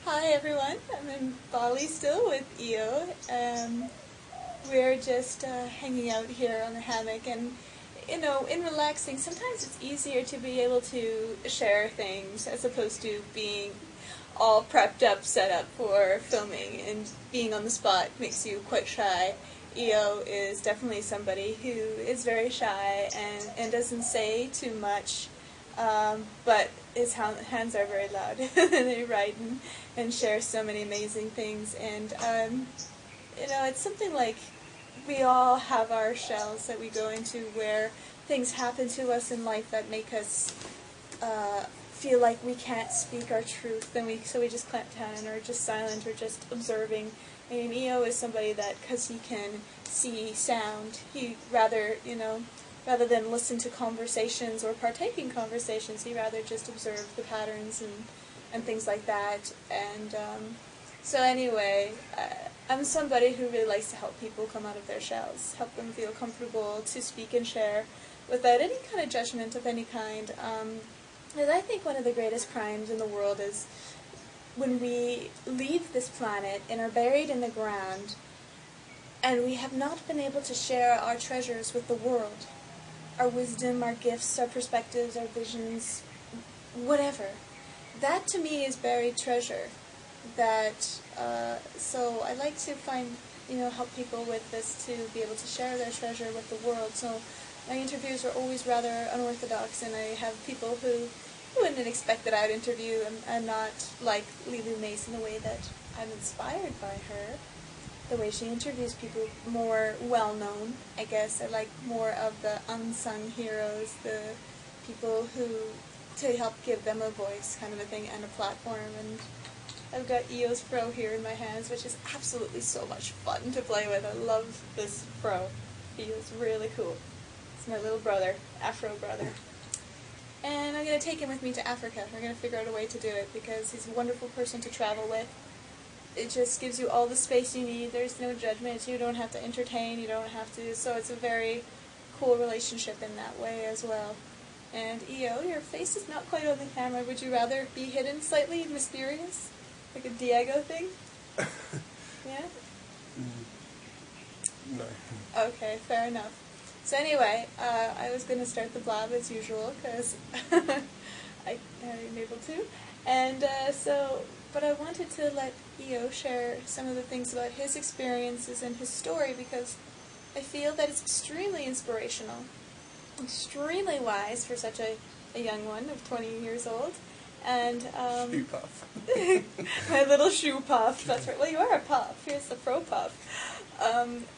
Hi everyone, I'm in Bali still with Io. We're just hanging out here on the hammock and, in relaxing, sometimes it's easier to be able to share things as opposed to being all prepped up, set up for filming, and being on the spot makes you quite shy. Io is definitely somebody who is very shy and doesn't say too much, but his hands are very loud. They write and share so many amazing things. And, it's something like we all have our shells that we go into where things happen to us in life that make us feel like we can't speak our truth, so we just clamp down or just silent or just observing. I mean, EO is somebody that, because he can see sound, he rather than listen to conversations or partake in conversations, he rather just observe the patterns and things like that. And so anyway, I'm somebody who really likes to help people come out of their shells, help them feel comfortable to speak and share without any kind of judgment of any kind. And I think one of the greatest crimes in the world is when we leave this planet and are buried in the ground and we have not been able to share our treasures with the world, our wisdom, our gifts, our perspectives, our visions, whatever. That to me is buried treasure. So I like to help people with this to be able to share their treasure with the world. So my interviews are always rather unorthodox, and I have people who wouldn't expect that I'd interview. I'm not like Lulu Mace in the way that I'm inspired by her. The way she interviews people more well-known, I guess. I like more of the unsung heroes, the people who, to help give them a voice kind of a thing and a platform. And I've got Eo's fro here in my hands, which is absolutely so much fun to play with. I love this fro. He is really cool. It's my little brother, Afro brother. And I'm going to take him with me to Africa. We're going to figure out a way to do it because he's a wonderful person to travel with. It just gives you all the space you need. There's no judgment. You don't have to entertain. You don't have to. So it's a very cool relationship in that way as well. And Io, your face is not quite on the camera. Would you rather be hidden slightly, mysterious? Like a Diego thing? Yeah? No. Okay, fair enough. So anyway, I was going to start the blab as usual, because I'm able to. And but I wanted to let Io share some of the things about his experiences and his story, because I feel that it's extremely inspirational, extremely wise for such a young one of 20 years old. And Shoe puff. my little shoe puff. That's right. Well, you are a puff. Here's the fro puff.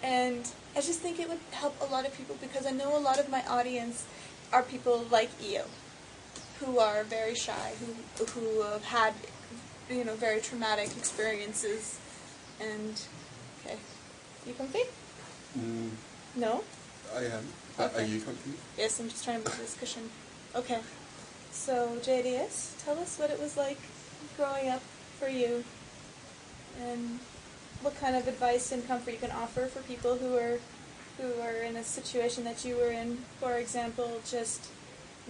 And I just think it would help a lot of people, because I know a lot of my audience are people like Io, who are very shy, who have had, very traumatic experiences. And okay, you comfy? No. I am. Okay. Are you comfy? Yes, I'm just trying to move this cushion. Okay. So, JDS, tell us what it was like growing up for you, and what kind of advice and comfort you can offer for people who are in a situation that you were in. For example, just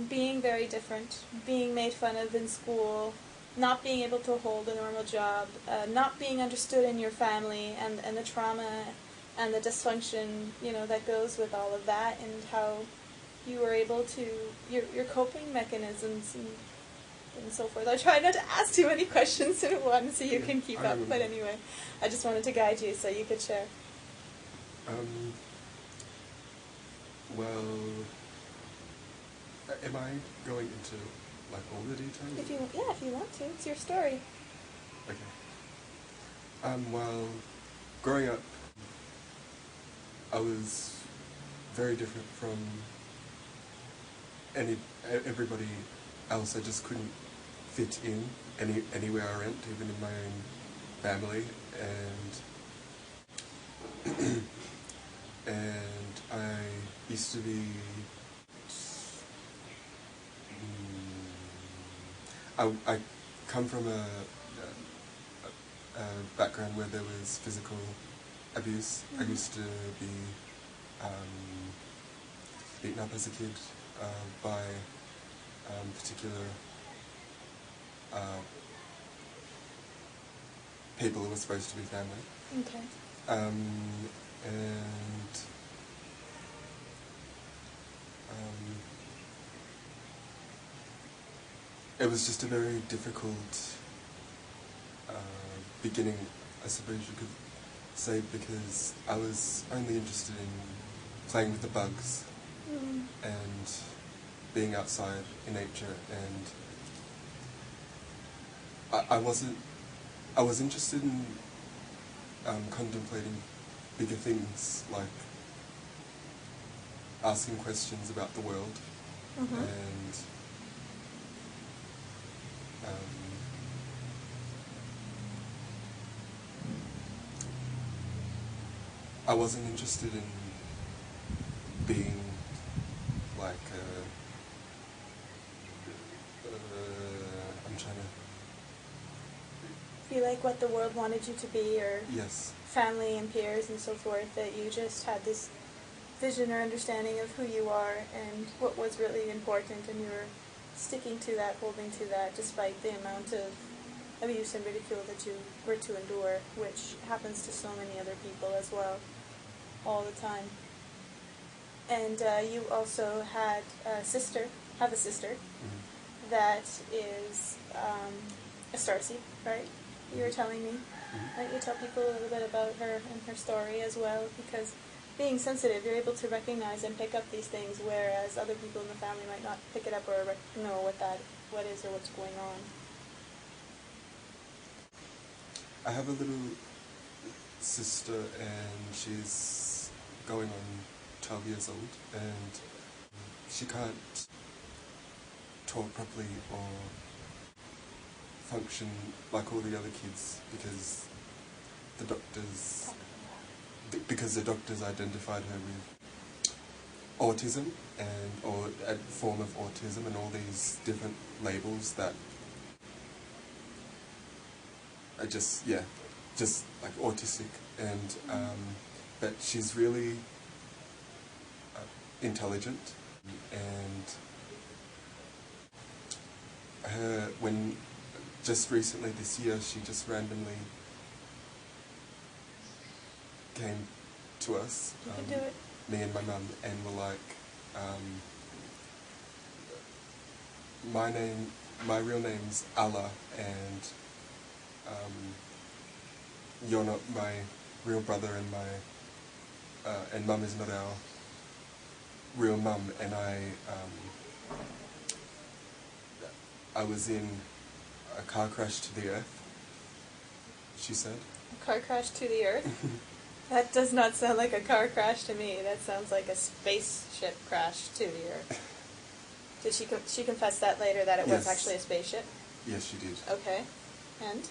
being very different, being made fun of in school, not being able to hold a normal job, not being understood in your family, and the trauma and the dysfunction, that goes with all of that, and how you were able to, your coping mechanisms and so forth. I try not to ask too many questions in one so you can keep up, but anyway, I just wanted to guide you so you could share. Well, am I going into, like, all the details? If you want to. It's your story. Okay. Well, growing up, I was very different from everybody else. I just couldn't fit in anywhere I went, even in my own family, and I used to be I come from a background where there was physical abuse. I used to be beaten up as a kid by particular people who were supposed to be family. Okay. And it was just a very difficult beginning, I suppose you could say, because I was only interested in playing with the bugs and being outside in nature, and I was interested in contemplating bigger things, like asking questions about the world, and I wasn't interested in being like I'm trying to... Be like what the world wanted you to be, or Yes. family and peers and so forth, that you just had this vision or understanding of who you are and what was really important, and you were sticking to that, holding to that, despite the amount of abuse and ridicule that you were to endure, which happens to so many other people as well, all the time. And you also have a sister that is a starseed, right? You were telling me. Might you tell people a little bit about her and her story as well? Because being sensitive, you're able to recognize and pick up these things, whereas other people in the family might not pick it up or know what is or what's going on. I have a little sister, and she's going on 12 years old, and she can't talk properly or function like all the other kids because the doctors identified her with autism or a form of autism and all these different labels that are just like autistic, and but she's really intelligent, and when just recently this year she just randomly came to us, You can do it. me and my mum, and were like, my real name's Allah, and you're not my real brother, and mum is not our real mum, and I was in a car crash to the earth, she said. A car crash to the earth? That does not sound like a car crash to me. That sounds like a spaceship crash to the earth. Did she confess that later, that it was Yes. actually a spaceship? Yes, she did. Okay. And?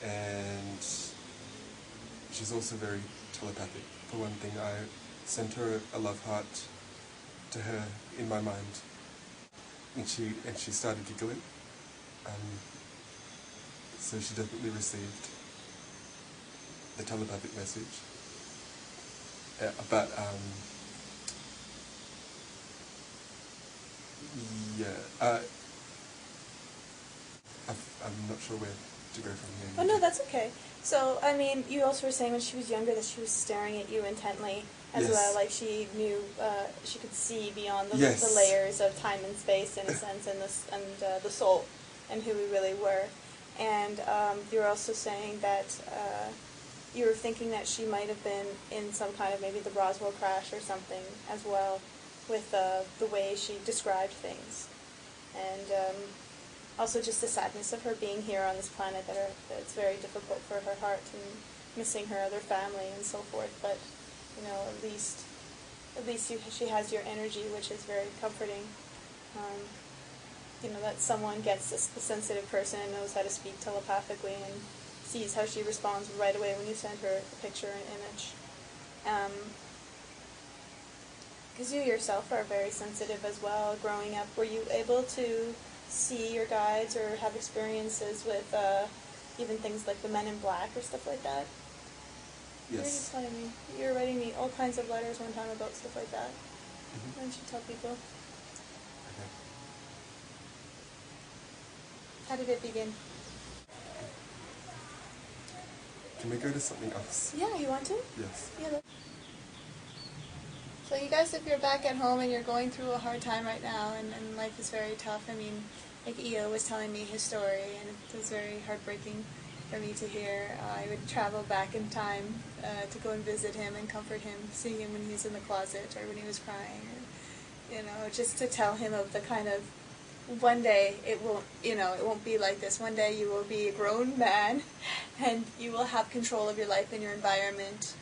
And she's also very telepathic. For one thing, I sent her a love heart to her in my mind, and she started giggling. So she definitely received the telepathic message. But yeah, I'm not sure where to go from here. Oh, no, that's okay. So, I mean, you also were saying when she was younger that she was staring at you intently as Yes. well, like she knew, she could see beyond the, Yes. the layers of time and space, in a sense, and the soul, and who we really were. And you were also saying that you were thinking that she might have been in some kind of maybe the Roswell crash or something as well, with the way she described things. And also just the sadness of her being here on this planet, that it's very difficult for her heart, and missing her other family and so forth. But, you know, at least she has your energy, which is very comforting. You know, that someone gets a sensitive person and knows how to speak telepathically and sees how she responds right away when you send her a picture or an image. Because you yourself are very sensitive as well growing up. Were you able to see your guides or have experiences with even things like the Men in Black or stuff like that? Yes. You were just telling me. You were writing me all kinds of letters one time about stuff like that. Why don't you tell people? Okay. How did it begin? Can we go to something else? Yeah, you want to? Yes. Yeah. So you guys, if you're back at home and you're going through a hard time right now and life is very tough, I mean, like Io was telling me his story and it was very heartbreaking for me to hear. I would travel back in time to go and visit him and comfort him, seeing him when he was in the closet or when he was crying, or, just to tell him of the kind of, one day it won't be like this. One day you will be a grown man and you will have control of your life and your environment,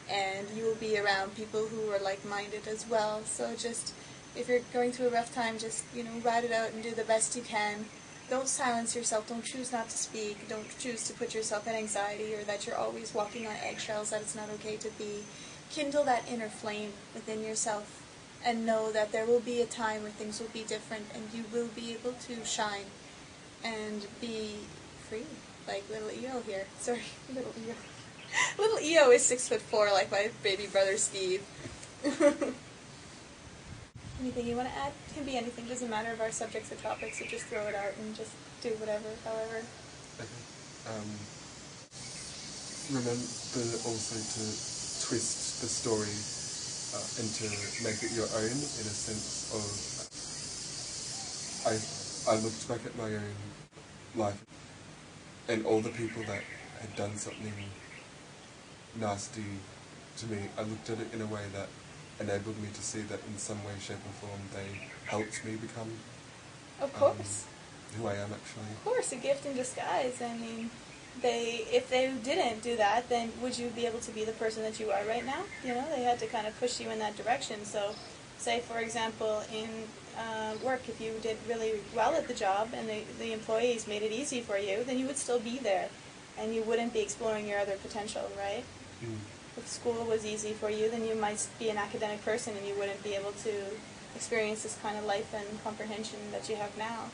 and you will be around people who are like-minded as well. So just, if you're going through a rough time, just, ride it out and do the best you can. Don't silence yourself. Don't choose not to speak. Don't choose to put yourself in anxiety or that you're always walking on eggshells, that it's not okay to be. Kindle that inner flame within yourself and know that there will be a time where things will be different and you will be able to shine and be free, like little Io here. Sorry, little Io. Little Io is 6'4", like my baby brother Steve. Anything you want to add? It can be anything. Doesn't matter of our subjects or topics. So just throw it out and just do whatever. However. Okay. Remember also to twist the story and to make it your own, in a sense of, I looked back at my own life and all the people that had done something nasty to me. I looked at it in a way that enabled me to see that in some way, shape or form they helped me become Of course. Who I am actually. Of course, a gift in disguise. I mean, if they didn't do that, then would you be able to be the person that you are right now? They had to kind of push you in that direction. So, say for example, in work, if you did really well at the job and the employees made it easy for you, then you would still be there, and you wouldn't be exploring your other potential, right? Mm. If school was easy for you, then you might be an academic person and you wouldn't be able to experience this kind of life and comprehension that you have now.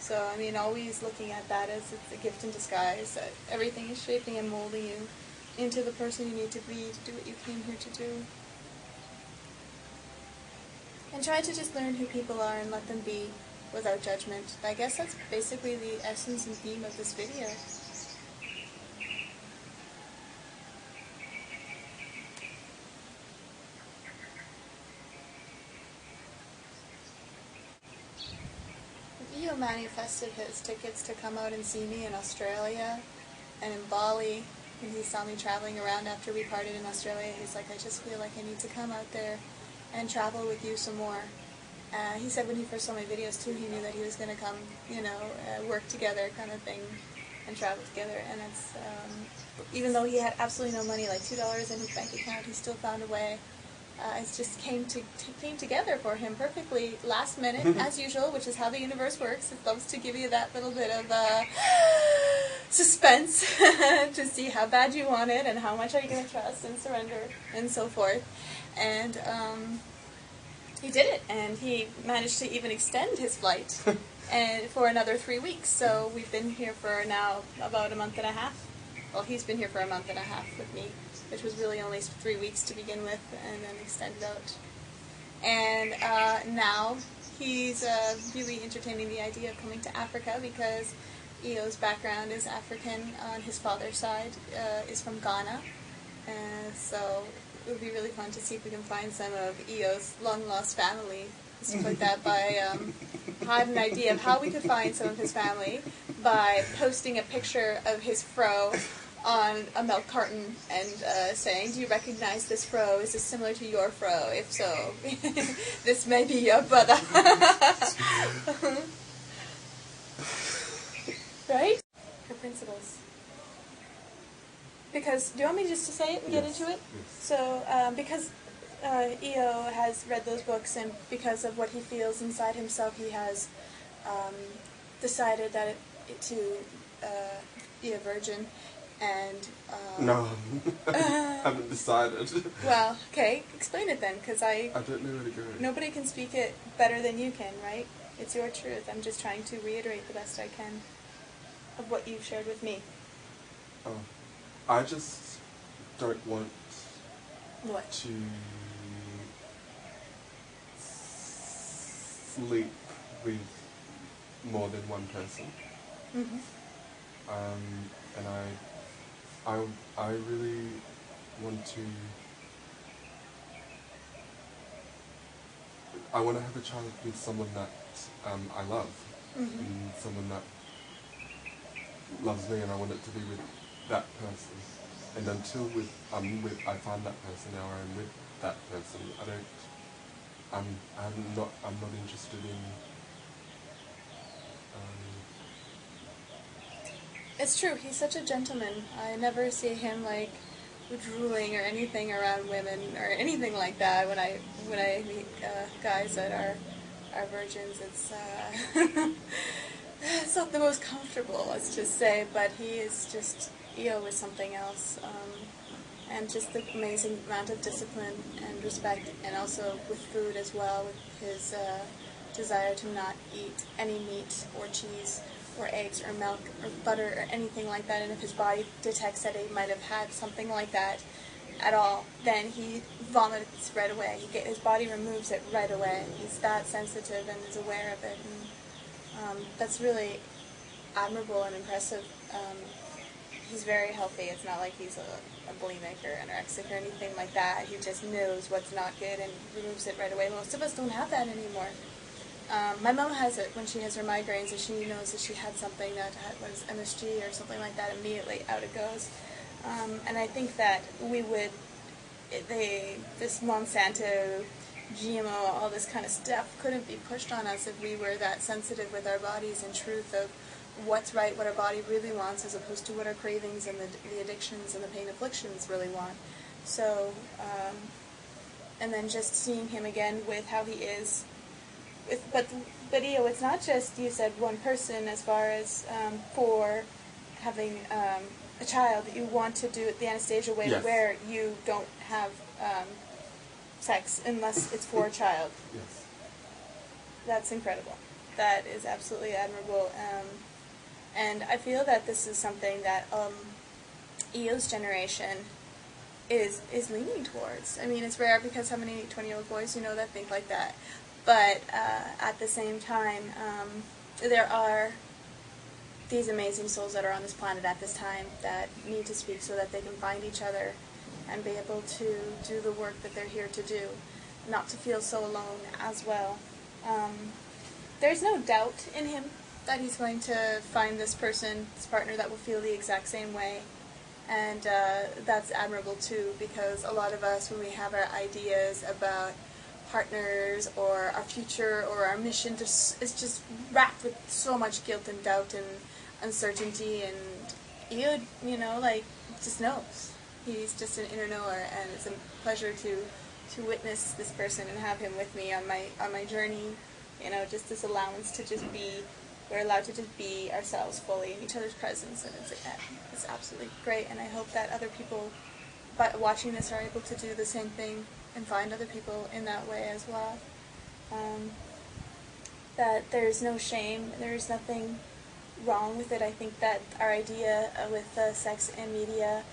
So, I mean, always looking at that as it's a gift in disguise, that everything is shaping and molding you into the person you need to be to do what you came here to do. And try to just learn who people are and let them be without judgment. I guess that's basically the essence and theme of this video. Io manifested his tickets to come out and see me in Australia and in Bali, and he saw me traveling around after we parted in Australia. He's like, I just feel like I need to come out there and travel with you some more. He said when he first saw my videos too, he knew that he was going to come, work together kind of thing and travel together. And it's, even though he had absolutely no money, like $2 in his bank account, he still found a way. It just came together for him perfectly last minute, as usual, which is how the universe works. It loves to give you that little bit of suspense to see how bad you want it and how much are you going to trust and surrender and so forth. And he did it, and he managed to even extend his flight and for another 3 weeks. So we've been here for now about a month and a half. Well, he's been here for a month and a half with me, which was really only 3 weeks to begin with, and then extended out. And now he's really entertaining the idea of coming to Africa because Io's background is African on his father's side, is from Ghana. And so it would be really fun to see if we can find some of Io's long-lost family. Stuff like that by, I had an idea of how we could find some of his family by posting a picture of his fro on a milk carton and saying, do you recognize this fro? Is this similar to your fro? If so, this may be your brother. Right? Her principles. Because, do you want me just to say it and get into it? Yes. So, because Io has read those books and because of what he feels inside himself, he has decided that to be a virgin. And No, I haven't decided. Well, okay, explain it then, because I don't know where to go. Nobody can speak it better than you can, right? It's your truth. I'm just trying to reiterate the best I can of what you've shared with me. Oh, I just don't want What? to sleep with more than one person. Mm-hmm. And I really want to. I want to have a child with someone that I love, Mm-hmm. and someone that loves me, and I want it to be with that person. And until I find that person, or I'm with that person, I'm not interested in. It's true, he's such a gentleman. I never see him, like, drooling or anything around women or anything like that when I meet guys that are virgins. It's it's not the most comfortable, let's just say, but he is just EO is something else. And just the amazing amount of discipline and respect, and also with food as well, with his desire to not eat any meat or cheese or eggs or milk or butter or anything like that. And if his body detects that he might have had something like that at all, then he vomits right away. His body removes it right away. He's that sensitive and is aware of it. And that's really admirable and impressive. He's very healthy. It's not like he's a bulimic or anorexic or anything like that. He just knows what's not good and removes it right away. Most of us don't have that anymore. My mom has it when she has her migraines, and she knows that she had something that was MSG or something like that. Immediately out it goes. And I think that this Monsanto, GMO, all this kind of stuff couldn't be pushed on us if we were that sensitive with our bodies and truth of what's right, what our body really wants, as opposed to what our cravings and the addictions and the pain afflictions really want. So, and then just seeing him again with how he is. But EO, it's not just, you said, one person as far as for having a child. You want to do it the Anastasia way, Yes. where you don't have sex unless it's for a child. Yes. That's incredible. That is absolutely admirable. And I feel that this is something that EO's generation is leaning towards. I mean, it's rare because how many 20-year-old boys you know that think like that? But at the same time, there are these amazing souls that are on this planet at this time that need to speak so that they can find each other and be able to do the work that they're here to do, not to feel so alone as well. There's no doubt in him that he's going to find this person, this partner that will feel the exact same way. And that's admirable too, because a lot of us, when we have our ideas about partners or our future or our mission, is just wrapped with so much guilt and doubt and uncertainty, and you know, like, just knows. He's just an inner knower, and it's a pleasure to witness this person and have him with me on my journey. You know, just this allowance to just be, we're allowed to just be ourselves fully in each other's presence, and it's absolutely great. And I hope that other people watching this are able to do the same thing and find other people in that way as well. That there's no shame, there's nothing wrong with it. I think that our idea with sex and media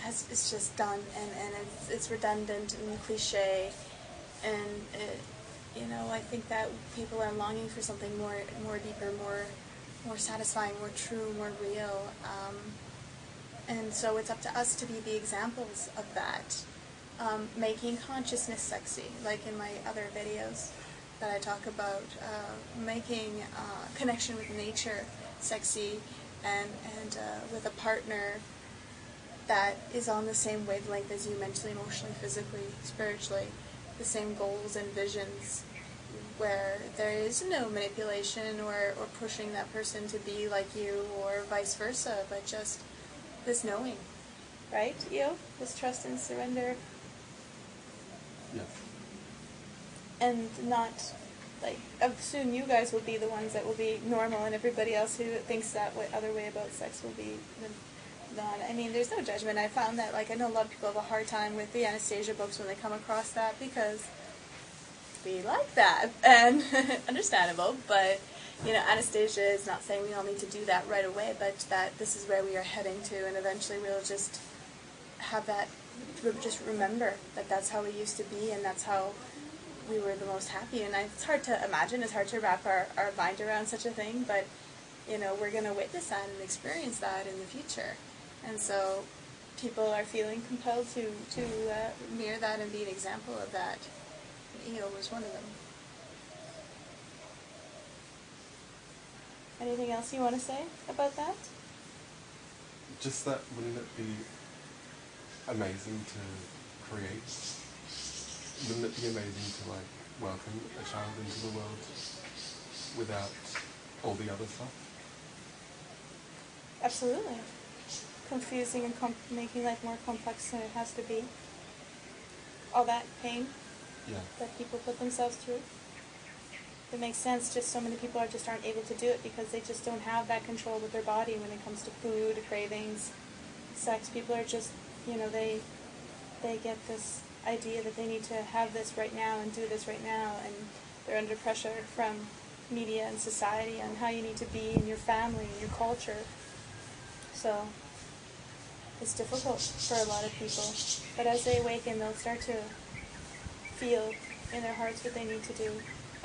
is just done, and it's redundant and cliche, and you know, I think that people are longing for something more deeper, more satisfying, more true, more real, and so it's up to us to be the examples of that. Making consciousness sexy, like in my other videos that I talk about, making connection with nature sexy, and with a partner that is on the same wavelength as you, mentally, emotionally, physically, spiritually, the same goals and visions, where there is no manipulation or pushing that person to be like you or vice versa, but just this knowing, right, EO? This trust and surrender. Yes. And not, like, soon you guys will be the ones that will be normal, and everybody else who thinks that other way about sex will be not. I mean, there's no judgment. I found that, like, I know a lot of people have a hard time with the Anastasia books when they come across that, because we like that, and understandable, but, you know, Anastasia is not saying we all need to do that right away, but that this is where we are heading to, and eventually we'll just have that, just remember that that's how we used to be, and that's how we were the most happy. And it's hard to imagine, it's hard to wrap our mind around such a thing, but we're going to witness that and experience that in the future. And so people are feeling compelled to mirror that and be an example of that. Io was one of them. Anything else you want to say about that? Just that, wouldn't it be amazing to create? Wouldn't it be amazing to welcome a child into the world without all the other stuff? Absolutely. Confusing and making life more complex than it has to be. All that pain that people put themselves through. It makes sense, just so many people aren't able to do it because they just don't have that control with their body when it comes to food, cravings, sex. People are just, they get this idea that they need to have this right now and do this right now, and they're under pressure from media and society on how you need to be in your family and your culture. So it's difficult for a lot of people. But as they awaken, they'll start to feel in their hearts what they need to do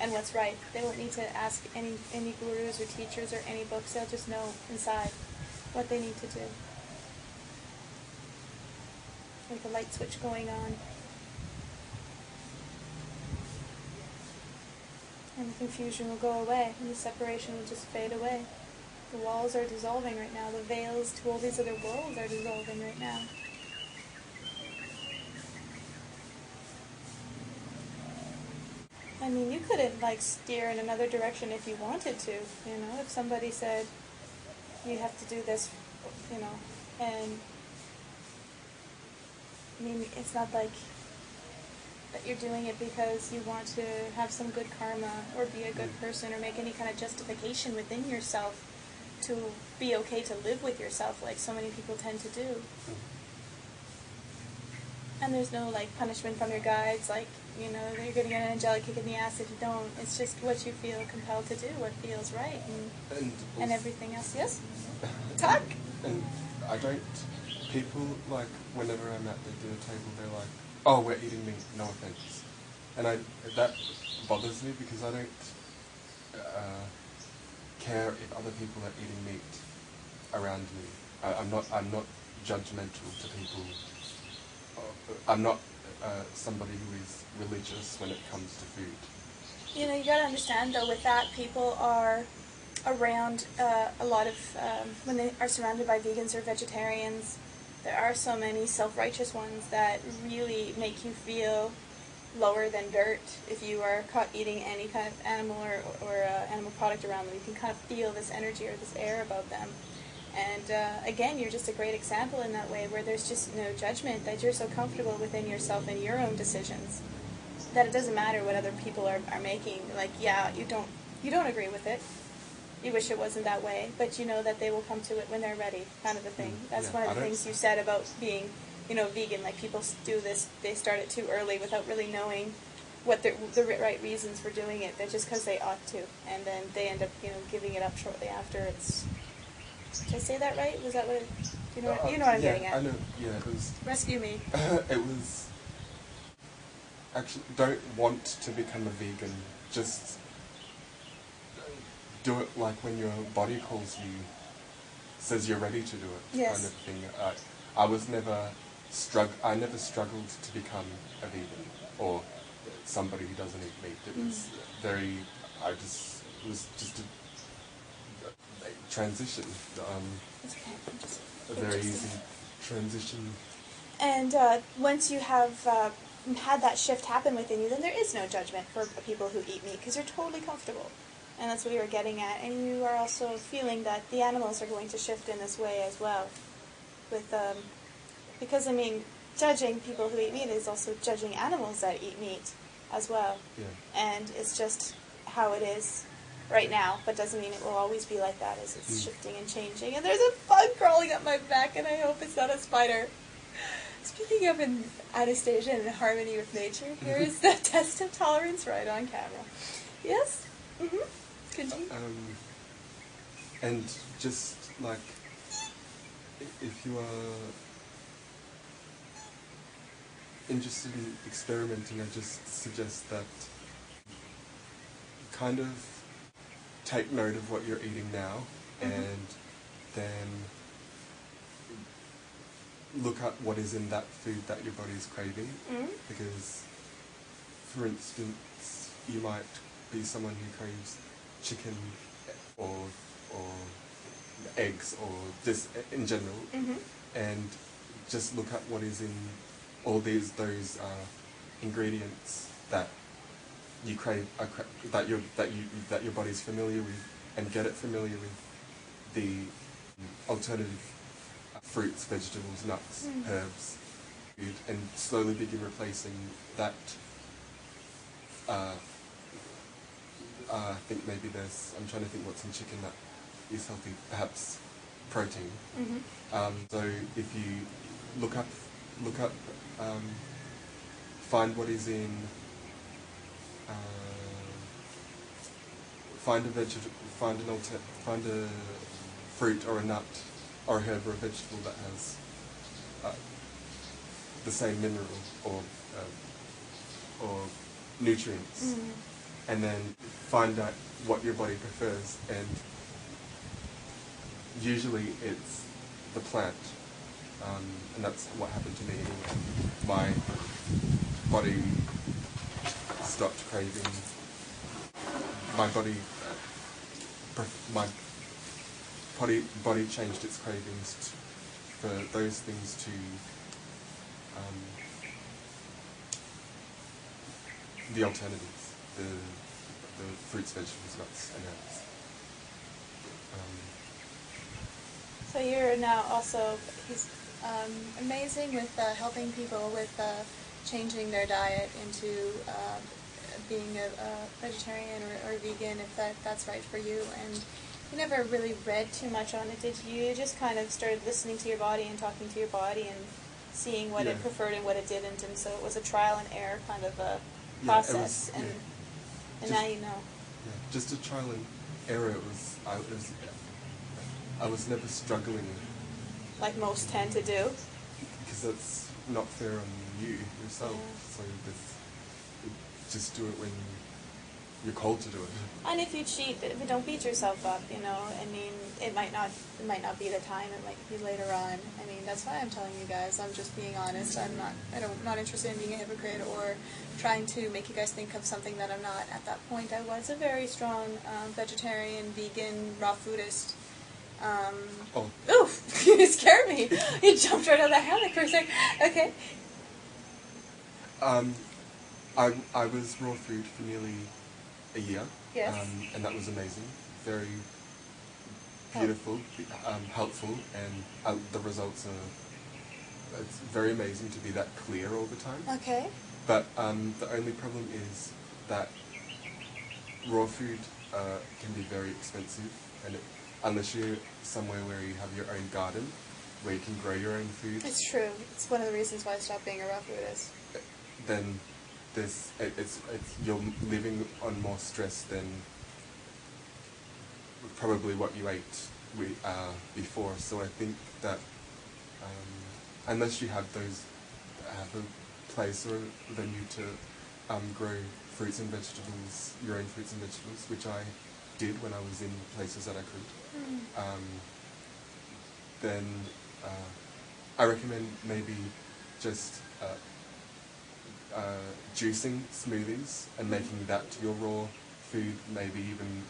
and what's right. They won't need to ask any gurus or teachers or any books. They'll just know inside what they need to do. Like a light switch going on. And the confusion will go away, and the separation will just fade away. The walls are dissolving right now. The veils to all these other worlds are dissolving right now. I mean, you couldn't, steer in another direction if you wanted to, if somebody said, you have to do this, and, I mean, it's not like that you're doing it because you want to have some good karma or be a good person or make any kind of justification within yourself to be okay to live with yourself like so many people tend to do. And there's no, punishment from your guides, you're going to get an angelic kick in the ass if you don't. It's just what you feel compelled to do, what feels right, and everything else. Yes? Talk! And I don't... People, whenever I'm at the dinner table, they're like, oh, we're eating meat, no offense. And that bothers me because I don't care if other people are eating meat around me. I'm not judgmental to people. I'm not somebody who is religious when it comes to food. You gotta understand, though, with that, people are around a lot of, when they are surrounded by vegans or vegetarians, there are so many self-righteous ones that really make you feel lower than dirt if you are caught eating any kind of animal or animal product around them. You can kind of feel this energy or this air about them. And again, you're just a great example in that way, where there's just no judgment, that you're so comfortable within yourself and your own decisions that it doesn't matter what other people are making. You don't agree with it. You wish it wasn't that way, but you know that they will come to it when they're ready, kind of a thing. That's one of the things you said about being, vegan. People do this, they start it too early without really knowing what the right reasons for doing it. They're just because they ought to, and then they end up, giving it up shortly after. Did I say that right? Was that what? You know what I'm getting at? I know. Yeah, it was. Rescue me. It was. Actually, don't want to become a vegan. Just do it when your body calls you, says you're ready to do it, yes. kind of thing. I never struggled to become a vegan or somebody who doesn't eat meat. It was it was just a transition. It's okay. A very easy transition. And once you have had that shift happen within you, then there is no judgment for people who eat meat, because you're totally comfortable. And that's what we were getting at. And you are also feeling that the animals are going to shift in this way as well. Because, judging people who eat meat is also judging animals that eat meat as well. Yeah. And it's just how it is right now, but doesn't mean it will always be like that as it's shifting and changing. And there's a bug crawling up my back, and I hope it's not a spider. Speaking of Anastasia and in harmony with nature, here is the test of tolerance right on camera. Yes? Mm-hmm. Continue. And just, if you are interested in experimenting, I just suggest that kind of take note of what you're eating now and then look at what is in that food that your body is craving. Because, for instance, you might be someone who craves chicken or eggs or just in general, and just look at what is in all those ingredients that you crave, that your body's familiar with, and get it familiar with the alternative fruits, vegetables, nuts, herbs, food, and slowly begin replacing that. I think maybe I'm trying to think what's in chicken that is healthy, perhaps protein. So if you look up, find what is in, find a fruit or a nut or a herb or a vegetable that has the same mineral or nutrients, and then find out what your body prefers, and usually it's the plant, and that's what happened to me anyway. My body stopped craving, my body changed its cravings for those things to the alternatives, the fruits, vegetables, nuts, and herbs. So you're now also, he's amazing with helping people with changing their diet into being a vegetarian or vegan, if that's right for you. And you never really read too much on it, did you? You just kind of started listening to your body and talking to your body and seeing what it preferred and what it didn't, and so it was a trial and error kind of a process, and now you know. Yeah, just a trial and error. I was never struggling. Like most tend to do. Because that's not fair on you yourself. So just do it when you're called to do it. And if you cheat, don't beat yourself up. You know, I mean, it might not be the time. It might be later on. I mean, that's why I'm telling you guys. I'm just being honest. I'm not interested in being a hypocrite or trying to make you guys think of something that I'm not. At that point, I was a very strong vegetarian, vegan, raw foodist. Oof! You scared me. You jumped right out of the hammock for a sec. Okay. I was raw food for nearly a year. Yes. And that was amazing. Very beautiful, helpful, and the results are. It's very amazing to be that clear all the time. Okay. But the only problem is that raw food can be very expensive, and unless you're somewhere where you have your own garden, where you can grow your own food. It's true. It's one of the reasons why I stopped being a raw foodist. Then you're living on more stress than probably what you ate before. So I think that unless you have a place or a venue to grow fruits and vegetables, your own fruits and vegetables, which I did when I was in places that I could, then I recommend maybe just juicing smoothies and making that your raw food, maybe even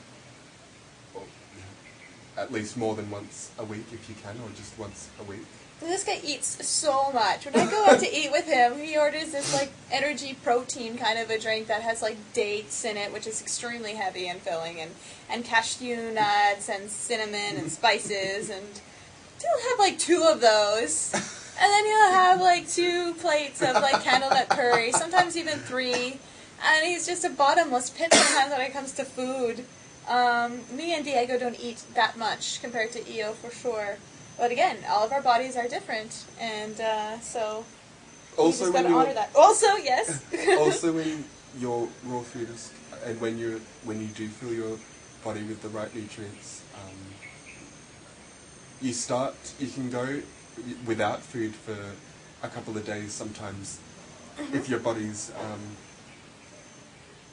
at least more than once a week if you can, or just once a week. This guy eats so much. When I go out to eat with him, he orders this like energy protein kind of a drink that has like dates in it, which is extremely heavy and filling, and cashew nuts and cinnamon and spices, and he'll have like 2 of those. And then he'll have like 2 plates of like candlenut curry, sometimes even 3. And he's just a bottomless pit sometimes when it comes to food. Me and Diego don't eat that much compared to Io for sure. But again, all of our bodies are different, and so also you just gotta honor that. Also, yes. Also, when you're raw foodist, and when you do fill your body with the right nutrients, you can go without food for a couple of days sometimes, if your body's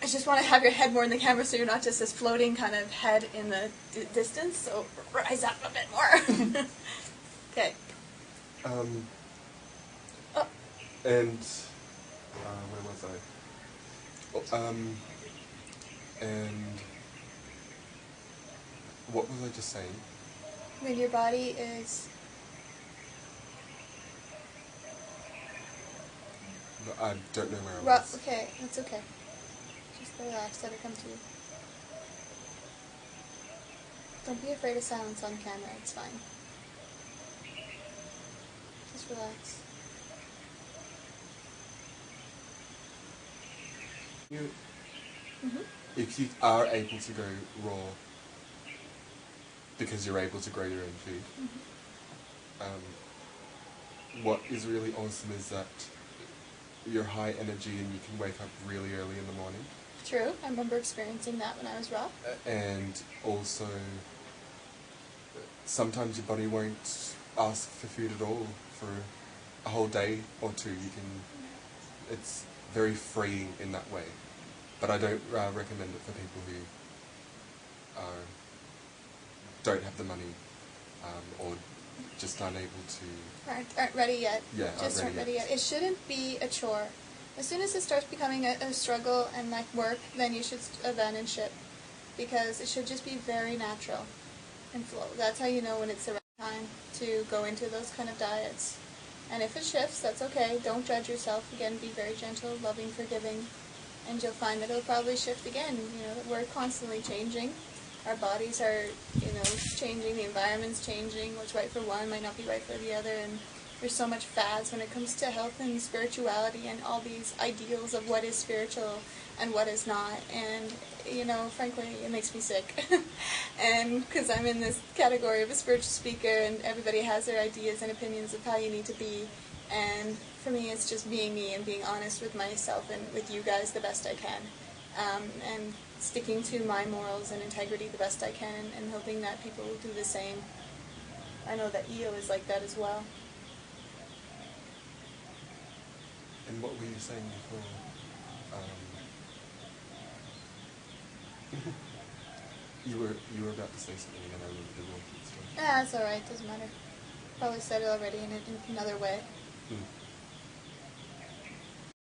I just want to have your head more in the camera so you're not just this floating kind of head in the distance, so rise up a bit more. Okay. Oh. And where was I? Oh, and what was I just saying? When your body is... I don't know where I was. Okay, that's okay. Just relax, let it come to you. Don't be afraid of silence on camera, it's fine. Just relax. If you are able to go raw because you're able to grow your own food, what is really awesome is that you're high energy and you can wake up really early in the morning. True, I remember experiencing that when I was raw. And also, sometimes your body won't ask for food at all for a whole day or two. It's very freeing in that way. But I don't recommend it for people who don't have the money or just aren't able to... Aren't ready yet. Yeah, just aren't ready yet. It shouldn't be a chore. As soon as it starts becoming a struggle and like work, then you should abandon ship. Because it should just be very natural and flow. That's how you know when it's the right time to go into those kind of diets. And if it shifts, that's okay. Don't judge yourself. Again, be very gentle, loving, forgiving. And you'll find that it'll probably shift again. You know, we're constantly changing. Our bodies are, changing. The environment's changing. What's right for one might not be right for the other. And there's so much fads when it comes to health and spirituality and all these ideals of what is spiritual and what is not. And, frankly, it makes me sick. And because I'm in this category of a spiritual speaker and everybody has their ideas and opinions of how you need to be. And for me, it's just being me and being honest with myself and with you guys the best I can. And sticking to my morals and integrity the best I can and hoping that people will do the same. I know that EO is like that as well. And what were you saying before? You were about to say something and I remembered the wrong story. Yeah, that's alright, doesn't matter. Probably said it already in another way.